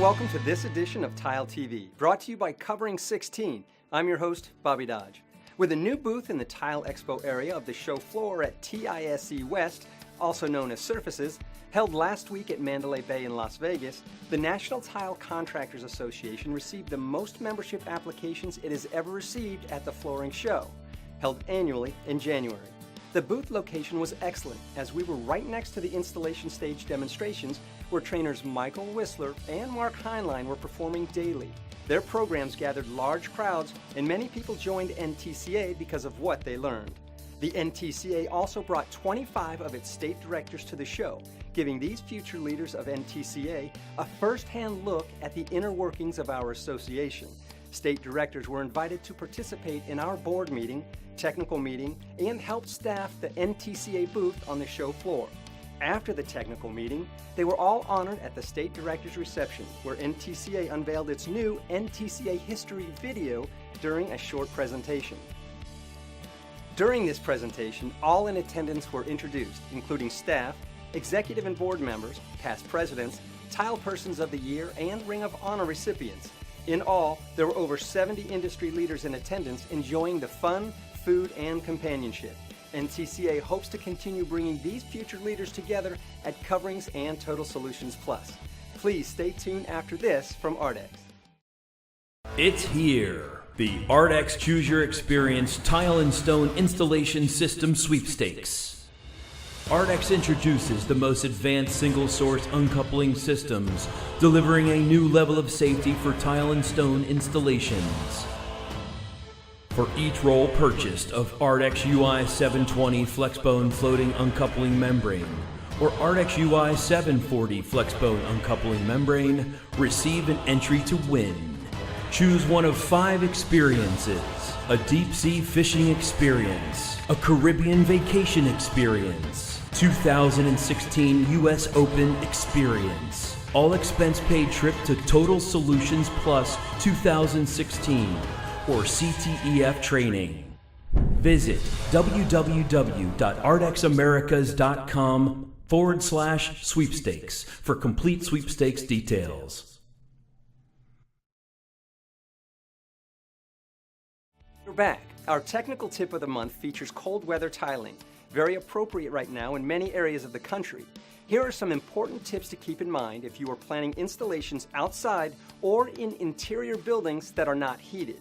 welcome to this edition of Tile TV, brought to you by Covering 16. I'm your host, Bobby Dodge. With a new booth in the Tile Expo area of the show floor at TISE West, also known as Surfaces, held last week at Mandalay Bay in Las Vegas, the National Tile Contractors Association received the most membership applications it has ever received at the flooring show, held annually in January. The booth location was excellent, as we were right next to the installation stage demonstrations where trainers Michael Whistler and Mark Heinlein were performing daily. Their programs gathered large crowds, and many people joined NTCA because of what they learned. The NTCA also brought 25 of its state directors to the show, giving these future leaders of NTCA a first-hand look at the inner workings of our association. State directors were invited to participate in our board meeting, technical meeting, and help staff the NTCA booth on the show floor. After the technical meeting, they were all honored at the state director's reception, where NTCA unveiled its new NTCA history video during a short presentation. During this presentation, all in attendance were introduced, including staff, executive and board members, past presidents, Tile Persons of the Year, and Ring of Honor recipients. In all, there were over 70 industry leaders in attendance enjoying the fun, food, and companionship. NTCA hopes to continue bringing these future leaders together at Coverings and Total Solutions Plus. Please stay tuned after this from Ardex. It's here, the Ardex Choose Your Experience Tile and Stone Installation System Sweepstakes. Ardex introduces the most advanced single-source uncoupling systems, delivering a new level of safety for tile and stone installations. For each roll purchased of Ardex UI 720 Flexbone Floating Uncoupling Membrane or Ardex UI 740 Flexbone Uncoupling Membrane, receive an entry to win. Choose one of 5 experiences: a deep-sea fishing experience, a Caribbean vacation experience, 2016 US Open experience, all expense-paid trip to Total Solutions Plus 2016, or CTEF training. Visit www.ardexamericas.com/sweepstakes for complete sweepstakes details. We're back. Our technical tip of the month features cold weather tiling, very appropriate right now in many areas of the country. Here are some important tips to keep in mind if you are planning installations outside or in interior buildings that are not heated.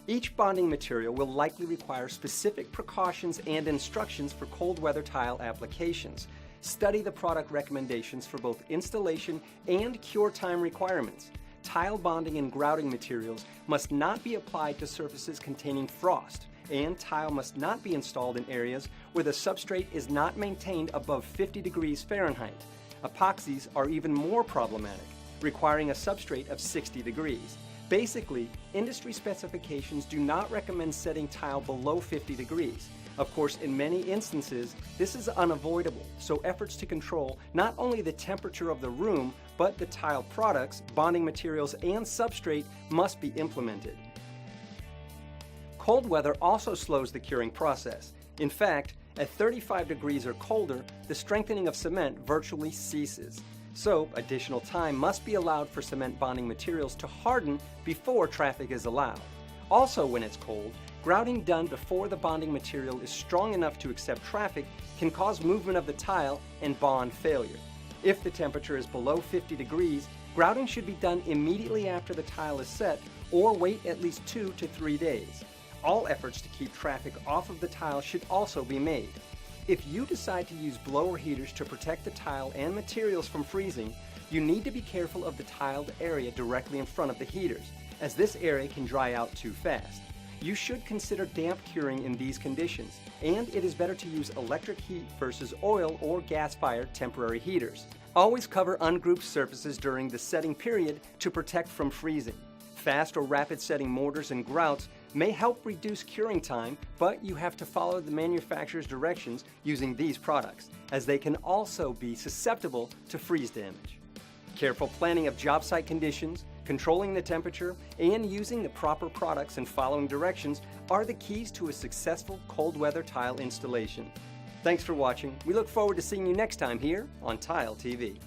Each bonding material will likely require specific precautions and instructions for cold weather tile applications. Study the product recommendations for both installation and cure time requirements. Tile bonding and grouting materials must not be applied to surfaces containing frost, and tile must not be installed in areas where the substrate is not maintained above 50 degrees Fahrenheit. Epoxies are even more problematic, requiring a substrate of 60 degrees. Basically, industry specifications do not recommend setting tile below 50 degrees. Of course, in many instances, this is unavoidable, so efforts to control not only the temperature of the room, but the tile products, bonding materials, and substrate must be implemented. Cold weather also slows the curing process. In fact, at 35 degrees or colder, the strengthening of cement virtually ceases. So, additional time must be allowed for cement bonding materials to harden before traffic is allowed. Also, when it's cold, grouting done before the bonding material is strong enough to accept traffic can cause movement of the tile and bond failure. If the temperature is below 50 degrees, grouting should be done immediately after the tile is set or wait at least 2 to 3 days. All efforts to keep traffic off of the tile should also be made. If you decide to use blower heaters to protect the tile and materials from freezing, you need to be careful of the tiled area directly in front of the heaters, as this area can dry out too fast. You should consider damp curing in these conditions, and it is better to use electric heat versus oil or gas-fired temporary heaters. Always cover ungrouped surfaces during the setting period to protect from freezing. Fast or rapid setting mortars and grouts may help reduce curing time, but you have to follow the manufacturer's directions using these products, as they can also be susceptible to freeze damage. Careful planning of job site conditions, controlling the temperature, and using the proper products and following directions are the keys to a successful cold weather tile installation. Thanks for watching. We look forward to seeing you next time here on Tile TV.